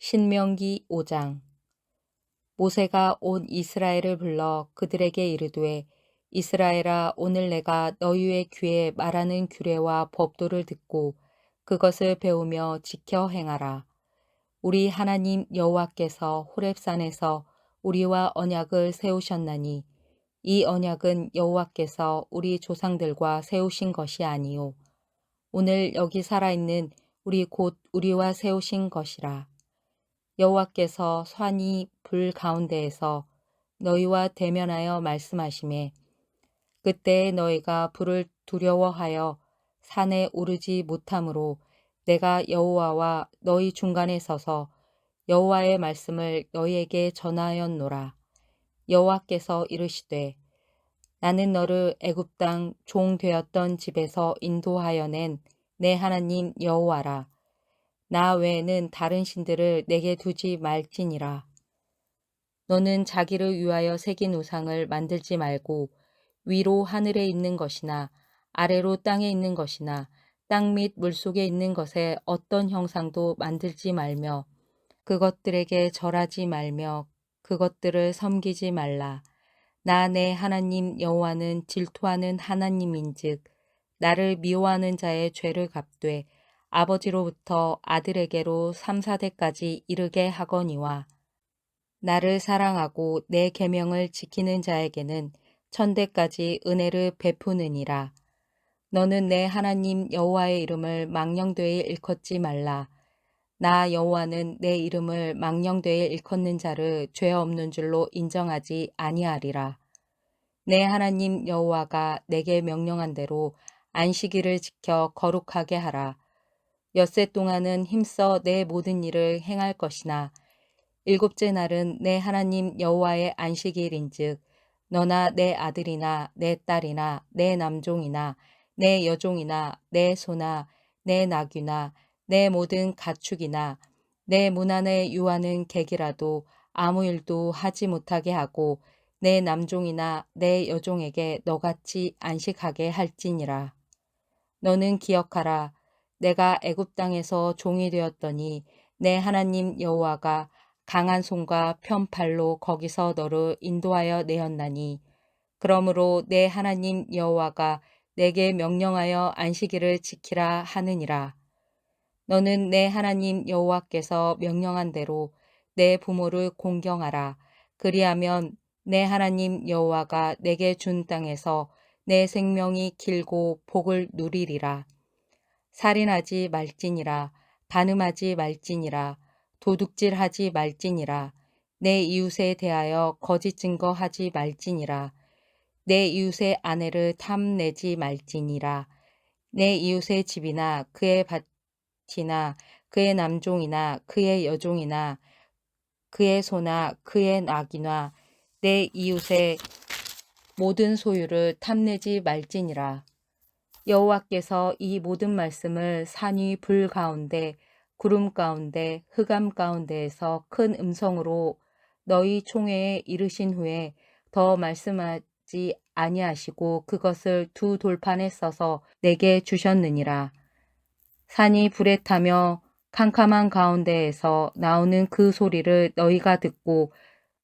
신명기 5장. 모세가 온 이스라엘을 불러 그들에게 이르되, 이스라엘아, 오늘 내가 너희의 귀에 말하는 규례와 법도를 듣고 그것을 배우며 지켜 행하라. 우리 하나님 여호와께서 호렙산에서 우리와 언약을 세우셨나니 이 언약은 여호와께서 우리 조상들과 세우신 것이 아니요 오늘 여기 살아있는 우리 곧 우리와 세우신 것이라. 여호와께서 산이 불 가운데에서 너희와 대면하여 말씀하시매, 그때 너희가 불을 두려워하여 산에 오르지 못하므로 내가 여호와와 너희 중간에 서서 여호와의 말씀을 너희에게 전하였노라. 여호와께서 이르시되, 나는 너를 애굽 땅 종 되었던 집에서 인도하여 낸 내 하나님 여호와라. 나 외에는 다른 신들을 내게 두지 말지니라. 너는 자기를 위하여 새긴 우상을 만들지 말고 위로 하늘에 있는 것이나 아래로 땅에 있는 것이나 땅 및 물속에 있는 것에 어떤 형상도 만들지 말며 그것들에게 절하지 말며 그것들을 섬기지 말라. 나 내 하나님 여호와는 질투하는 하나님인즉 나를 미워하는 자의 죄를 갚되 아버지로부터 아들에게로 3, 4대까지 이르게 하거니와 나를 사랑하고 내 계명을 지키는 자에게는 1000대까지 은혜를 베푸느니라. 너는 내 하나님 여호와의 이름을 망령되이 일컫지 말라. 나 여호와는 내 이름을 망령되이 일컫는 자를 죄 없는 줄로 인정하지 아니하리라. 내 하나님 여호와가 내게 명령한 대로 안식일을 지켜 거룩하게 하라. 엿새 동안은 힘써 내 모든 일을 행할 것이나 일곱째 날은 내 하나님 여호와의 안식일인즉 너나 내 아들이나 내 딸이나 내 남종이나 내 여종이나 내 소나 내 나귀나 내 모든 가축이나 내 문 안에 유하는 객이라도 아무 일도 하지 못하게 하고 내 남종이나 내 여종에게 너같이 안식하게 할지니라. 너는 기억하라. 내가 애굽 땅에서 종이 되었더니 내 하나님 여호와가 강한 손과 편팔로 거기서 너를 인도하여 내었나니 그러므로 내 하나님 여호와가 내게 명령하여 안식일을 지키라 하느니라. 너는 내 하나님 여호와께서 명령한 대로 내 부모를 공경하라. 그리하면 내 하나님 여호와가 내게 준 땅에서 내 생명이 길고 복을 누리리라. 살인하지 말지니라. 간음하지 말지니라. 도둑질하지 말지니라. 내 이웃에 대하여 거짓 증거하지 말지니라. 내 이웃의 아내를 탐내지 말지니라. 내 이웃의 집이나 그의 밭이나 그의 남종이나 그의 여종이나 그의 소나 그의 나귀나 내 이웃의 모든 소유를 탐내지 말지니라. 여호와께서 이 모든 말씀을 산 위 불 가운데 구름 가운데 흑암 가운데에서 큰 음성으로 너희 총회에 이르신 후에 더 말씀하지 아니하시고 그것을 두 돌판에 써서 내게 주셨느니라. 산이 불에 타며 캄캄한 가운데에서 나오는 그 소리를 너희가 듣고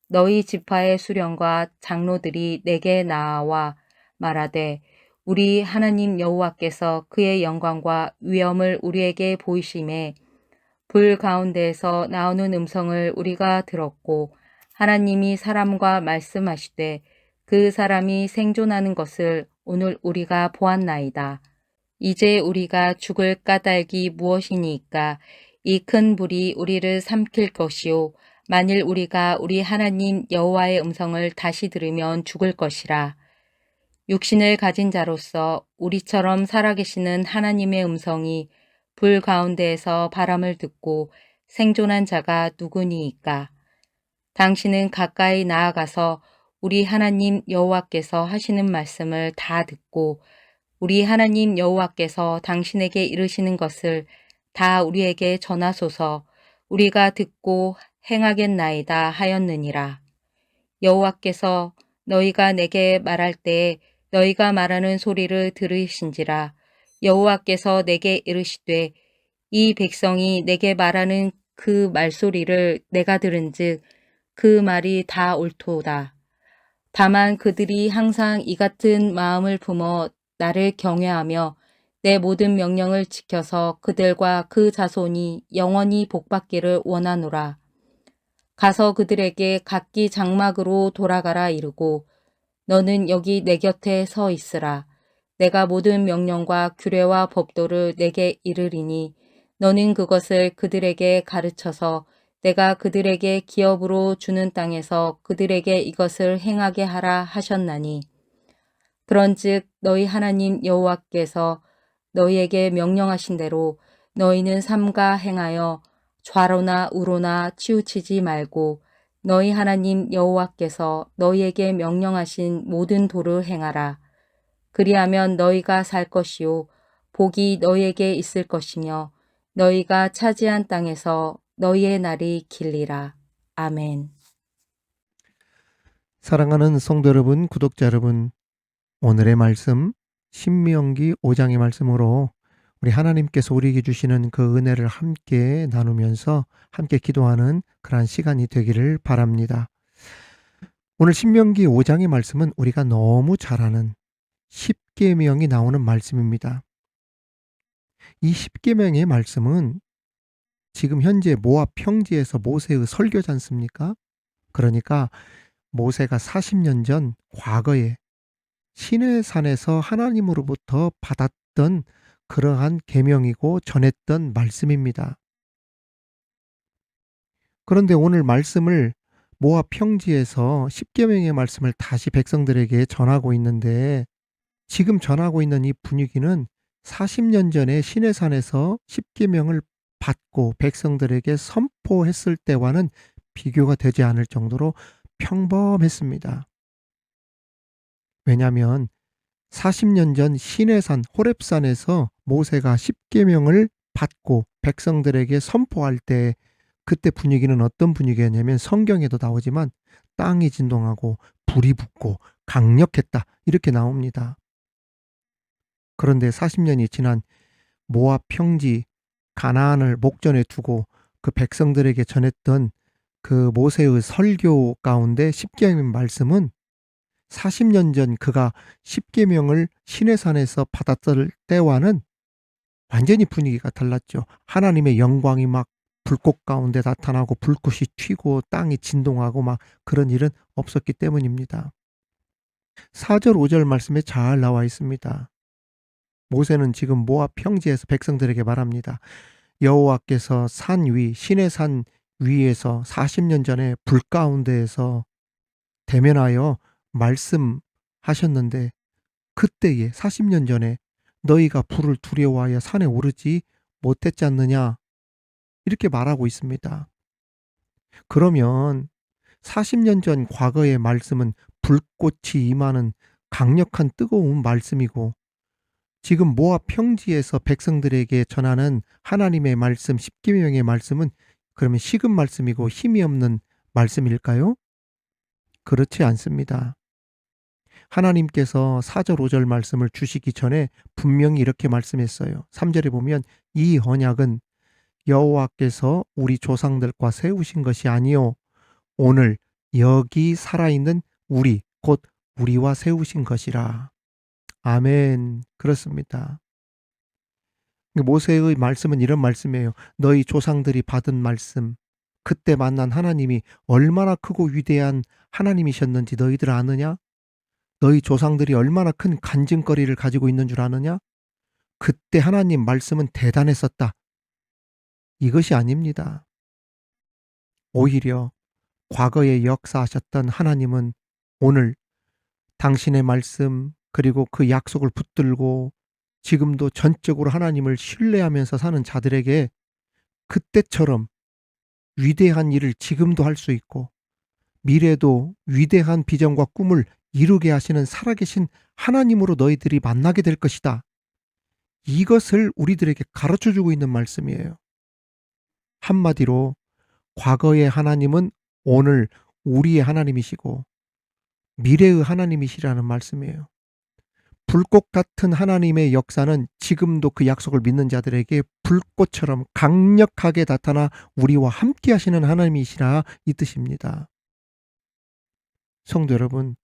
너희 지파의 수령과 장로들이 내게 나와 말하되 우리 하나님 여호와께서 그의 영광과 위엄을 우리에게 보이심에 불 가운데에서 나오는 음성을 우리가 들었고 하나님이 사람과 말씀하시되 그 사람이 생존하는 것을 오늘 우리가 보았나이다. 이제 우리가 죽을 까닭이 무엇이니까 이 큰 불이 우리를 삼킬 것이요 만일 우리가 우리 하나님 여호와의 음성을 다시 들으면 죽을 것이라. 육신을 가진 자로서 우리처럼 살아계시는 하나님의 음성이 불 가운데에서 바람을 듣고 생존한 자가 누구니이까? 당신은 가까이 나아가서 우리 하나님 여호와께서 하시는 말씀을 다 듣고 우리 하나님 여호와께서 당신에게 이르시는 것을 다 우리에게 전하소서. 우리가 듣고 행하겠나이다 하였느니라. 여호와께서 너희가 내게 말할 때에 너희가 말하는 소리를 들으신지라. 여호와께서 내게 이르시되 이 백성이 내게 말하는 그 말소리를 내가 들은즉 그 말이 다 옳도다. 다만 그들이 항상 이 같은 마음을 품어 나를 경외하며 내 모든 명령을 지켜서 그들과 그 자손이 영원히 복받기를 원하노라. 가서 그들에게 각기 장막으로 돌아가라 이르고 너는 여기 내 곁에 서 있으라. 내가 모든 명령과 규례와 법도를 내게 이르리니 너는 그것을 그들에게 가르쳐서 내가 그들에게 기업으로 주는 땅에서 그들에게 이것을 행하게 하라 하셨나니 그런즉 너희 하나님 여호와께서 너희에게 명령하신 대로 너희는 삼가 행하여 좌로나 우로나 치우치지 말고 너희 하나님 여호와께서 너희에게 명령하신 모든 도를 행하라. 그리하면 너희가 살 것이요 복이 너희에게 있을 것이며 너희가 차지한 땅에서 너희의 날이 길리라. 아멘. 사랑하는 성도 여러분, 구독자 여러분, 오늘의 말씀 신명기 5장의 말씀으로 우리 하나님께서 우리에게 주시는 그 은혜를 함께 나누면서 함께 기도하는 그러한 시간이 되기를 바랍니다. 오늘 신명기 5장의 말씀은 우리가 너무 잘 아는 10계명이 나오는 말씀입니다. 이 10계명의 말씀은 지금 현재 모압 평지에서 모세의 설교지 않습니까? 그러니까 모세가 40년 전 과거에 시내산에서 하나님으로부터 받았던 그러한 계명이고 전했던 말씀입니다. 그런데 오늘 말씀을 모압 평지에서 10계명의 말씀을 다시 백성들에게 전하고 있는데 지금 전하고 있는 이 분위기는 40년 전에 시내산에서 10계명을 받고 백성들에게 선포했을 때와는 비교가 되지 않을 정도로 평범했습니다. 왜냐하면 40년 전 시내산 호렙산에서 모세가 10계명을 받고 백성들에게 선포할 때 그때 분위기는 어떤 분위기였냐면 성경에도 나오지만 땅이 진동하고 불이 붙고 강력했다 이렇게 나옵니다. 그런데 40년이 지난 모압 평지 가나안을 목전에 두고 그 백성들에게 전했던 그 모세의 설교 가운데 10계명 말씀은 40년 전 그가 10계명을 시내산에서 받았을 때와는 완전히 분위기가 달랐죠. 하나님의 영광이 막 불꽃 가운데 나타나고 불꽃이 튀고 땅이 진동하고 막 그런 일은 없었기 때문입니다. 4절 5절 말씀에 잘 나와 있습니다. 모세는 지금 모압 평지에서 백성들에게 말합니다. 여호와께서 산 위, 시내산 위에서 40년 전에 불 가운데에서 대면하여 말씀하셨는데 그때에 40년 전에 너희가 불을 두려워하여 산에 오르지 못했지 않느냐 이렇게 말하고 있습니다. 그러면 40년 전 과거의 말씀은 불꽃이 임하는 강력한 뜨거운 말씀이고 지금 모압 평지에서 백성들에게 전하는 하나님의 말씀 10계명의 말씀은 그러면 식은 말씀이고 힘이 없는 말씀일까요? 그렇지 않습니다. 하나님께서 4절 5절 말씀을 주시기 전에 분명히 이렇게 말씀했어요. 3절에 보면 이 언약은 여호와께서 우리 조상들과 세우신 것이 아니요 오늘 여기 살아있는 우리 곧 우리와 세우신 것이라. 아멘. 그렇습니다. 모세의 말씀은 이런 말씀이에요. 너희 조상들이 받은 말씀, 그때 만난 하나님이 얼마나 크고 위대한 하나님이셨는지 너희들 아느냐? 너희 조상들이 얼마나 큰 간증거리를 가지고 있는 줄 아느냐? 그때 하나님 말씀은 대단했었다. 이것이 아닙니다. 오히려 과거에 역사하셨던 하나님은 오늘 당신의 말씀 그리고 그 약속을 붙들고 지금도 전적으로 하나님을 신뢰하면서 사는 자들에게 그때처럼 위대한 일을 지금도 할 수 있고 미래도 위대한 비전과 꿈을 이루게 하시는 살아계신 하나님으로 너희들이 만나게 될 것이다. 이것을 우리들에게 가르쳐주고 있는 말씀이에요. 한마디로 과거의 하나님은 오늘 우리의 하나님이시고 미래의 하나님이시라는 말씀이에요. 불꽃 같은 하나님의 역사는 지금도 그 약속을 믿는 자들에게 불꽃처럼 강력하게 나타나 우리와 함께 하시는 하나님이시라 이 뜻입니다. 성도 여러분,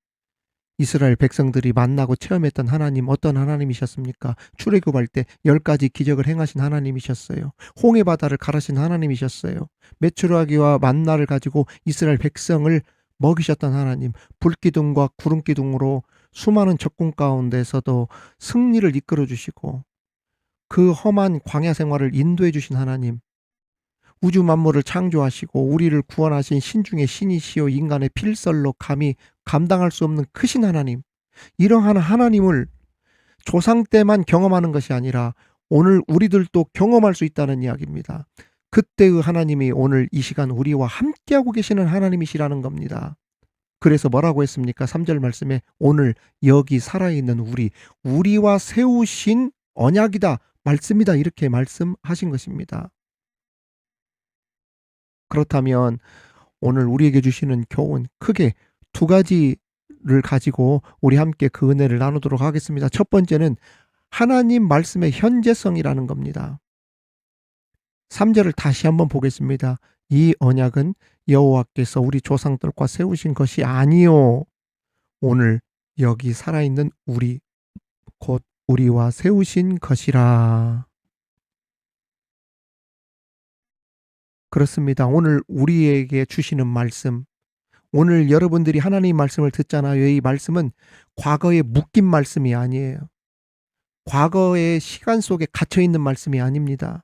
이스라엘 백성들이 만나고 체험했던 하나님 어떤 하나님이셨습니까? 출애굽할 때 10가지 기적을 행하신 하나님이셨어요. 홍해 바다를 가르신 하나님이셨어요. 메추라기와 만나를 가지고 이스라엘 백성을 먹이셨던 하나님, 불기둥과 구름기둥으로 수많은 적군 가운데서도 승리를 이끌어 주시고 그 험한 광야 생활을 인도해 주신 하나님, 우주 만물을 창조하시고 우리를 구원하신 신중의 신이시요 인간의 필설로 감히 감당할 수 없는 크신 하나님, 이러한 하나님을 조상 때만 경험하는 것이 아니라 오늘 우리들도 경험할 수 있다는 이야기입니다. 그때의 하나님이 오늘 이 시간 우리와 함께하고 계시는 하나님이시라는 겁니다. 그래서 뭐라고 했습니까? 3절 말씀에 오늘 여기 살아있는 우리와 세우신 언약이다, 말씀이다, 이렇게 말씀하신 것입니다. 그렇다면 오늘 우리에게 주시는 교훈 크게 두 가지를 가지고 우리 함께 그 은혜를 나누도록 하겠습니다. 첫 번째는 하나님 말씀의 현재성이라는 겁니다. 3절을 다시 한번 보겠습니다. 이 언약은 여호와께서 우리 조상들과 세우신 것이 아니요 오늘 여기 살아있는 곧 우리와 세우신 것이라. 그렇습니다. 오늘 우리에게 주시는 말씀, 오늘 여러분들이 하나님 말씀을 듣잖아요. 이 말씀은 과거에 묶인 말씀이 아니에요. 과거의 시간 속에 갇혀 있는 말씀이 아닙니다.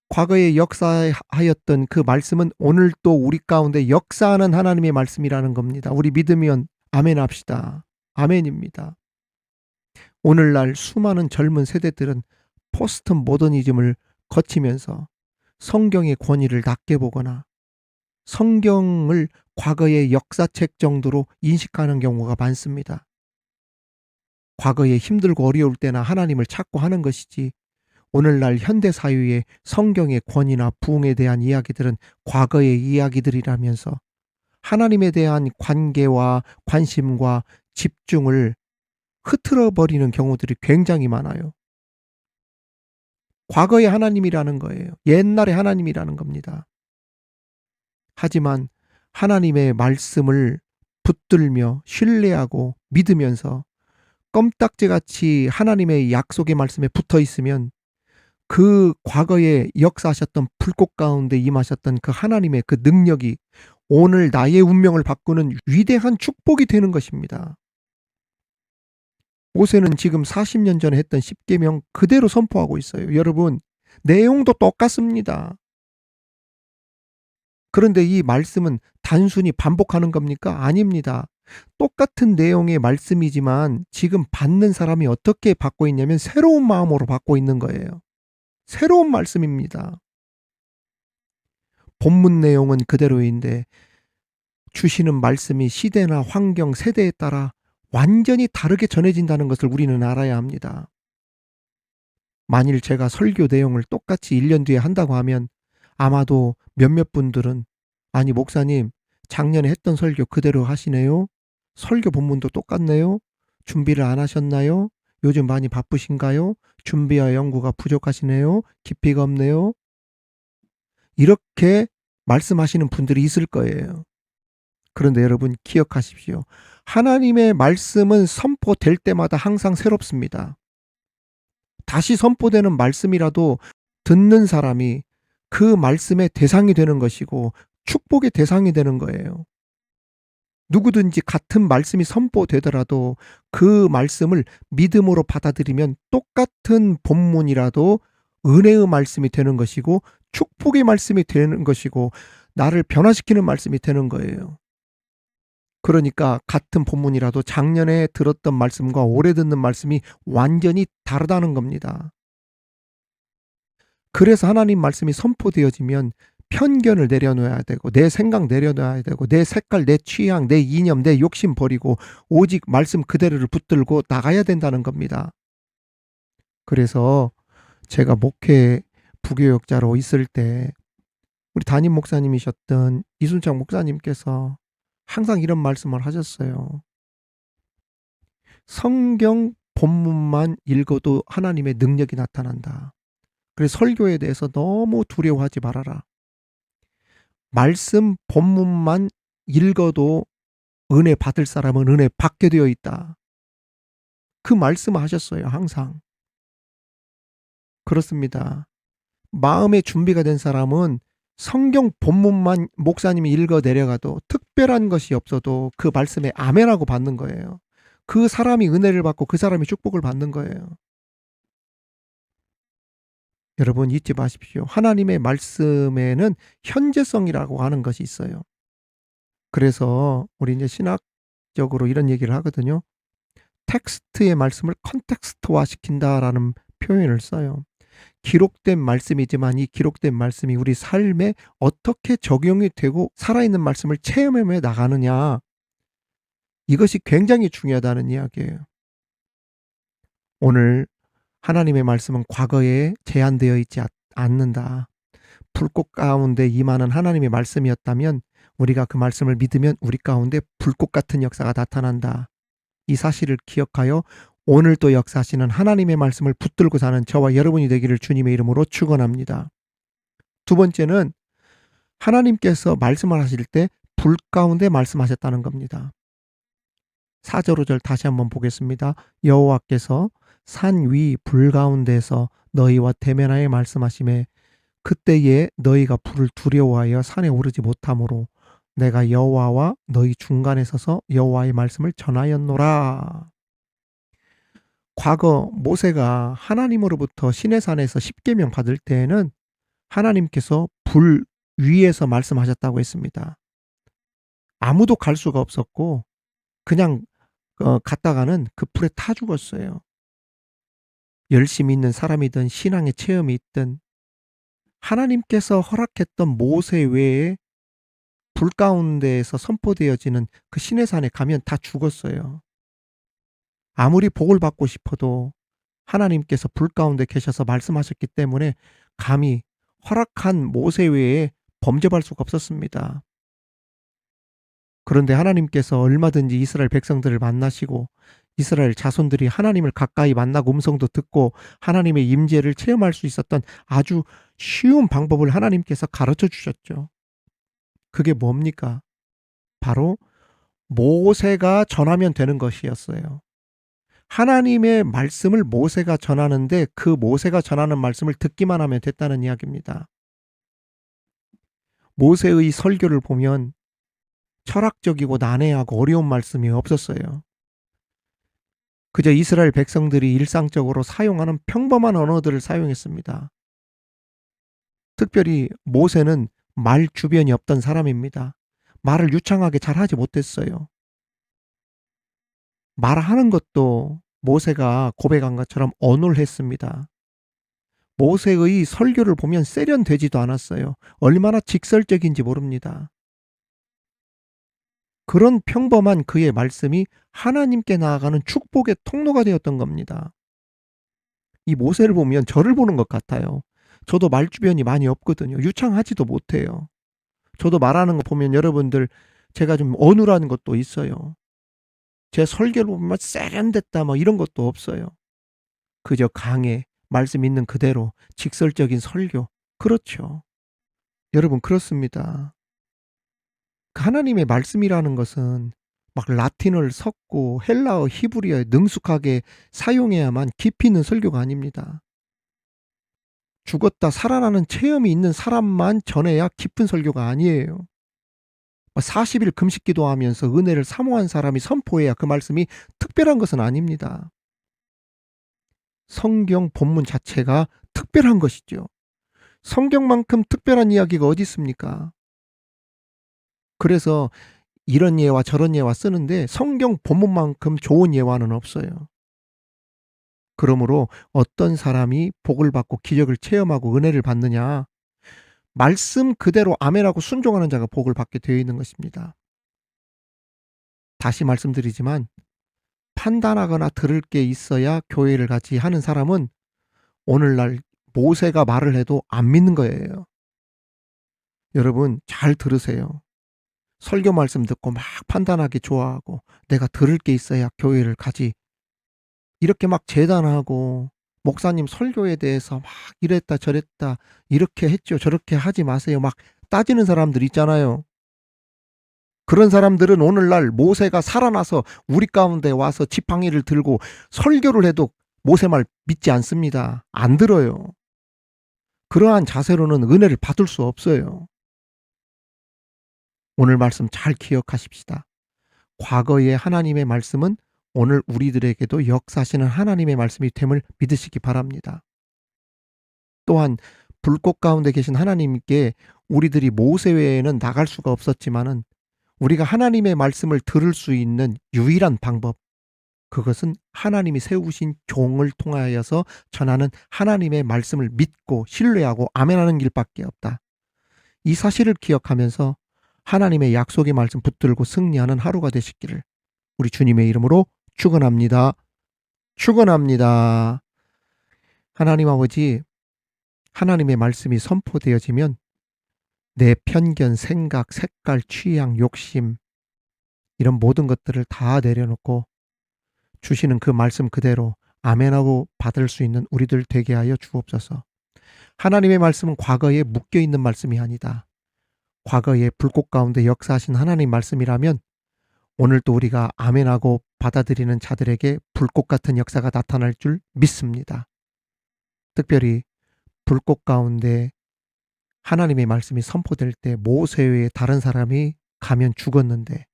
과거에 역사하였던 그 말씀은 오늘 또 우리 가운데 역사하는 하나님의 말씀이라는 겁니다. 우리 믿으면 아멘 합시다. 아멘입니다. 오늘날 수많은 젊은 세대들은 포스트 모더니즘을 거치면서 성경의 권위를 낮게 보거나 성경을 과거의 역사책 정도로 인식하는 경우가 많습니다. 과거에 힘들고 어려울 때나 하나님을 찾고 하는 것이지 오늘날 현대 사회의 성경의 권위나 부흥에 대한 이야기들은 과거의 이야기들이라면서 하나님에 대한 관계와 관심과 집중을 흐트러 버리는 경우들이 굉장히 많아요. 과거의 하나님이라는 거예요. 옛날의 하나님이라는 겁니다. 하지만 하나님의 말씀을 붙들며 신뢰하고 믿으면서 껌딱지같이 하나님의 약속의 말씀에 붙어 있으면 그 과거에 역사하셨던 불꽃 가운데 임하셨던 그 하나님의 그 능력이 오늘 나의 운명을 바꾸는 위대한 축복이 되는 것입니다. 모세는 지금 40년 전에 했던 10계명 그대로 선포하고 있어요. 여러분, 내용도 똑같습니다. 그런데 이 말씀은 단순히 반복하는 겁니까? 아닙니다. 똑같은 내용의 말씀이지만 지금 받는 사람이 어떻게 받고 있냐면 새로운 마음으로 받고 있는 거예요. 새로운 말씀입니다. 본문 내용은 그대로인데 주시는 말씀이 시대나 환경, 세대에 따라 완전히 다르게 전해진다는 것을 우리는 알아야 합니다. 만일 제가 설교 내용을 똑같이 1년 뒤에 한다고 하면 아마도 몇몇 분들은 아니 목사님 작년에 했던 설교 그대로 하시네요. 설교 본문도 똑같네요. 준비를 안 하셨나요? 요즘 많이 바쁘신가요? 준비와 연구가 부족하시네요. 깊이가 없네요. 이렇게 말씀하시는 분들이 있을 거예요. 그런데 여러분 기억하십시오. 하나님의 말씀은 선포될 때마다 항상 새롭습니다. 다시 선포되는 말씀이라도 듣는 사람이 그 말씀의 대상이 되는 것이고 축복의 대상이 되는 거예요. 누구든지 같은 말씀이 선포되더라도 그 말씀을 믿음으로 받아들이면 똑같은 본문이라도 은혜의 말씀이 되는 것이고 축복의 말씀이 되는 것이고 나를 변화시키는 말씀이 되는 거예요. 그러니까 같은 본문이라도 작년에 들었던 말씀과 올해 듣는 말씀이 완전히 다르다는 겁니다. 그래서 하나님 말씀이 선포되어지면 편견을 내려놓아야 되고 내 생각 내려놔야 되고 내 색깔, 내 취향, 내 이념, 내 욕심 버리고 오직 말씀 그대로를 붙들고 나가야 된다는 겁니다. 그래서 제가 목회 부교역자로 있을 때 우리 담임 목사님이셨던 이순창 목사님께서 항상 이런 말씀을 하셨어요. 성경 본문만 읽어도 하나님의 능력이 나타난다. 그래서 설교에 대해서 너무 두려워하지 말아라. 말씀 본문만 읽어도 은혜 받을 사람은 은혜 받게 되어 있다. 그 말씀을 하셨어요, 항상. 그렇습니다. 마음의 준비가 된 사람은 성경 본문만 목사님이 읽어 내려가도 특별한 것이 없어도 그 말씀에 아멘하고 받는 거예요. 그 사람이 은혜를 받고 그 사람이 축복을 받는 거예요. 여러분 잊지 마십시오. 하나님의 말씀에는 현재성이라고 하는 것이 있어요. 그래서 우리 이제 신학적으로 이런 얘기를 하거든요. 텍스트의 말씀을 컨텍스트화 시킨다라는 표현을 써요. 기록된 말씀이지만 이 기록된 말씀이 우리 삶에 어떻게 적용이 되고 살아있는 말씀을 체험해 나가느냐. 이것이 굉장히 중요하다는 이야기예요. 오늘 하나님의 말씀은 과거에 제한되어 있지 않는다. 불꽃 가운데 임하는 하나님의 말씀이었다면 우리가 그 말씀을 믿으면 우리 가운데 불꽃 같은 역사가 나타난다. 이 사실을 기억하여 오늘도 역사하시는 하나님의 말씀을 붙들고 사는 저와 여러분이 되기를 주님의 이름으로 축원합니다. 두 번째는 하나님께서 말씀을 하실 때 불 가운데 말씀하셨다는 겁니다. 4절 5절 다시 한번 보겠습니다. 여호와께서 산 위 불 가운데서 너희와 대면하여 말씀하시매 그때에 너희가 불을 두려워하여 산에 오르지 못하므로 내가 여호와와 너희 중간에 서서 여호와의 말씀을 전하였노라. 과거 모세가 하나님으로부터 시내산에서 십계명 받을 때에는 하나님께서 불 위에서 말씀하셨다고 했습니다. 아무도 갈 수가 없었고 그냥 갔다가는 그 불에 타 죽었어요. 열심히 있는 사람이든 신앙의 체험이 있든 하나님께서 허락했던 모세 외에 불 가운데에서 선포되어지는 그 시내산에 가면 다 죽었어요. 아무리 복을 받고 싶어도 하나님께서 불 가운데 계셔서 말씀하셨기 때문에 감히 허락한 모세 외에 범접할 수가 없었습니다. 그런데 하나님께서 얼마든지 이스라엘 백성들을 만나시고 이스라엘 자손들이 하나님을 가까이 만나고 음성도 듣고 하나님의 임재를 체험할 수 있었던 아주 쉬운 방법을 하나님께서 가르쳐 주셨죠. 그게 뭡니까? 바로 모세가 전하면 되는 것이었어요. 하나님의 말씀을 모세가 전하는데 그 모세가 전하는 말씀을 듣기만 하면 됐다는 이야기입니다. 모세의 설교를 보면 철학적이고 난해하고 어려운 말씀이 없었어요. 그저 이스라엘 백성들이 일상적으로 사용하는 평범한 언어들을 사용했습니다. 특별히 모세는 말 주변이 없던 사람입니다. 말을 유창하게 잘하지 못했어요. 말하는 것도 모세가 고백한 것처럼 어눌했습니다. 모세의 설교를 보면 세련되지도 않았어요. 얼마나 직설적인지 모릅니다. 그런 평범한 그의 말씀이 하나님께 나아가는 축복의 통로가 되었던 겁니다. 이 모세를 보면 저를 보는 것 같아요. 저도 말 주변이 많이 없거든요. 유창하지도 못해요. 저도 말하는 거 보면 여러분들 제가 좀 어눌한 것도 있어요. 제 설교를 보면 세련됐다 뭐 이런 것도 없어요. 그저 강해, 말씀 있는 그대로 직설적인 설교. 그렇죠. 여러분 그렇습니다. 하나님의 말씀이라는 것은 막 라틴어를 섞고 헬라어, 히브리어에 능숙하게 사용해야만 깊이 있는 설교가 아닙니다. 죽었다 살아나는 체험이 있는 사람만 전해야 깊은 설교가 아니에요. 40일 금식 기도하면서 은혜를 사모한 사람이 선포해야 그 말씀이 특별한 것은 아닙니다. 성경 본문 자체가 특별한 것이죠. 성경만큼 특별한 이야기가 어디 있습니까? 그래서 이런 예와 저런 예와 쓰는데 성경 본문만큼 좋은 예화는 없어요. 그러므로 어떤 사람이 복을 받고 기적을 체험하고 은혜를 받느냐? 말씀 그대로 아멘하고 순종하는 자가 복을 받게 되어 있는 것입니다. 다시 말씀드리지만 판단하거나 들을 게 있어야 교회를 가지 하는 사람은 오늘날 모세가 말을 해도 안 믿는 거예요. 여러분 잘 들으세요. 설교 말씀 듣고 막 판단하기 좋아하고 내가 들을 게 있어야 교회를 가지. 이렇게 막 재단하고 목사님 설교에 대해서 막 이랬다 저랬다 이렇게 했죠 저렇게 하지 마세요 막 따지는 사람들 있잖아요. 그런 사람들은 오늘날 모세가 살아나서 우리 가운데 와서 지팡이를 들고 설교를 해도 모세 말 믿지 않습니다. 안 들어요. 그러한 자세로는 은혜를 받을 수 없어요. 오늘 말씀 잘 기억하십시다. 과거의 하나님의 말씀은 오늘 우리들에게도 역사하시는 하나님의 말씀이 됨을 믿으시기 바랍니다. 또한 불꽃 가운데 계신 하나님께 우리들이 모세 외에는 나갈 수가 없었지만은 우리가 하나님의 말씀을 들을 수 있는 유일한 방법, 그것은 하나님이 세우신 종을 통하여서 전하는 하나님의 말씀을 믿고 신뢰하고 아멘하는 길밖에 없다. 이 사실을 기억하면서 하나님의 약속의 말씀 붙들고 승리하는 하루가 되시기를 우리 주님의 이름으로 축원합니다. 축원합니다. 하나님 아버지, 하나님의 말씀이 선포되어지면 내 편견, 생각, 색깔, 취향, 욕심 이런 모든 것들을 다 내려놓고 주시는 그 말씀 그대로 아멘하고 받을 수 있는 우리들 되게 하여 주옵소서. 하나님의 말씀은 과거에 묶여있는 말씀이 아니다. 과거에 불꽃 가운데 역사하신 하나님 말씀이라면 오늘도 우리가 아멘하고 받아들이는 자들에게 불꽃 같은 역사가 나타날 줄 믿습니다. 특별히 불꽃 가운데 하나님의 말씀이 선포될 때 모세 외에 다른 사람이 가면 죽었는데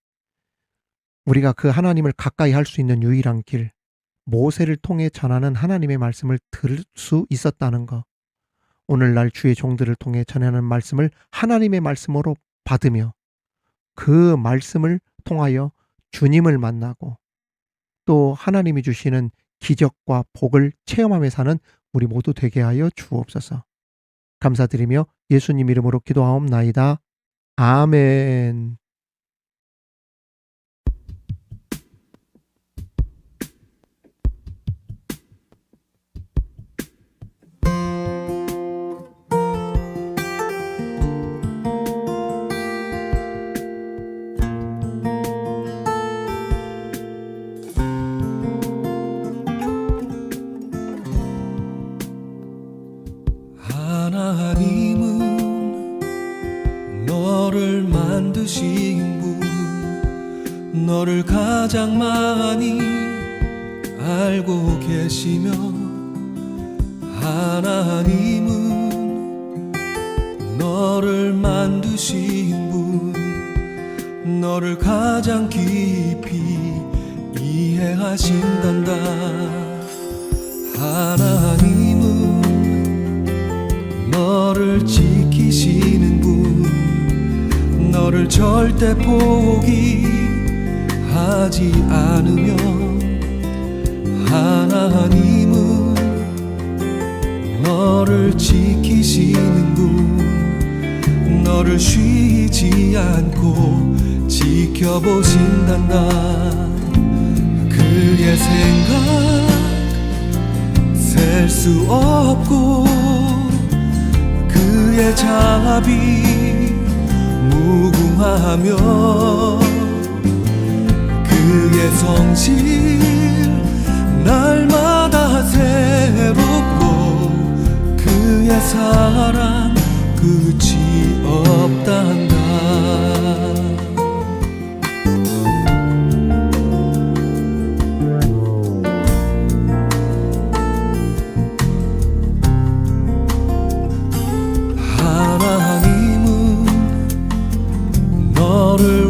우리가 그 하나님을 가까이 할 수 있는 유일한 길, 모세를 통해 전하는 하나님의 말씀을 들을 수 있었다는 것. 오늘날 주의 종들을 통해 전하는 말씀을 하나님의 말씀으로 받으며 그 말씀을 통하여 주님을 만나고 또 하나님이 주시는 기적과 복을 체험하며 사는 우리 모두 되게 하여 주옵소서. 감사드리며 예수님 이름으로 기도하옵나이다. 아멘. 하나님은 너를 만드신 분, 너를 가장 많이 알고 계시며, 하나님은 너를 만드신 분, 너를 가장 깊이 이해하신단다. 하나님은 너를 지키시는 분, 너를 절대 포기하지 않으며, 하나님은 너를 지키시는 분, 너를 쉬지 않고 지켜보신단다. 그의 생각 셀 수 없고 그의 자비 무궁하며 그의 성실 날마다 새롭고 그의 사랑 끝이 없단다.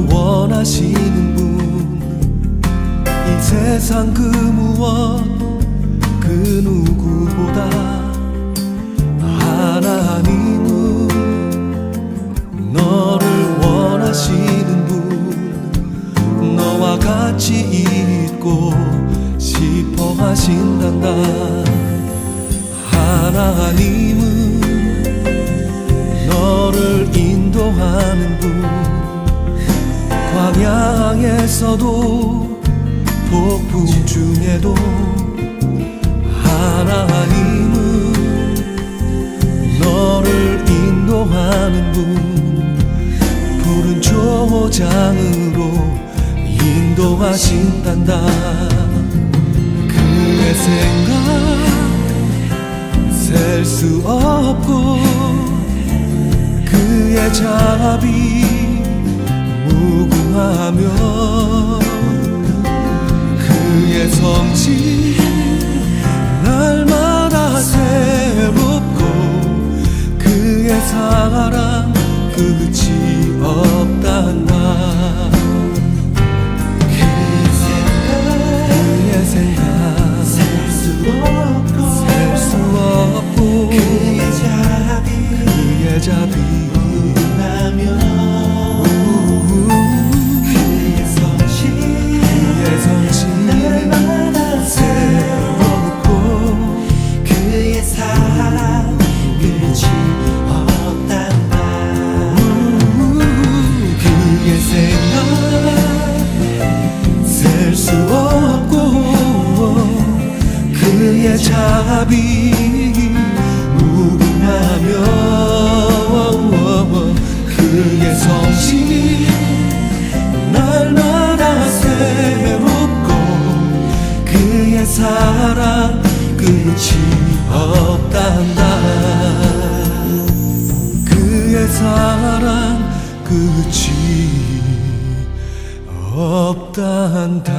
원하시는 분, 이 세상 그 무엇 그 누구보다 하나님은 너를 원하시는 분, 너와 같이 있고 싶어 하신단다. 하나님은 너를 인도하는 분, 광야에서도 폭풍 중에도 하나님은 너를 인도하는 분, 푸른 초장으로 인도하신단다. 그의 생각 셀 수 없고 그의 자비 무궁하며 그의 성실 날마다 새롭고 그의 사랑 끝이 없단다. 그의 생각 셀 수 없고 그의 자비 무궁하며 그의 성실 날마다 새롭고 그의 사랑 끝이 없단다. 그의 생각 셀 수 없고 그의 자비 무궁하며 그의 성실 날마다 새롭고 그의 사랑 끝이 없단다. 그의 사랑 끝이 없단다.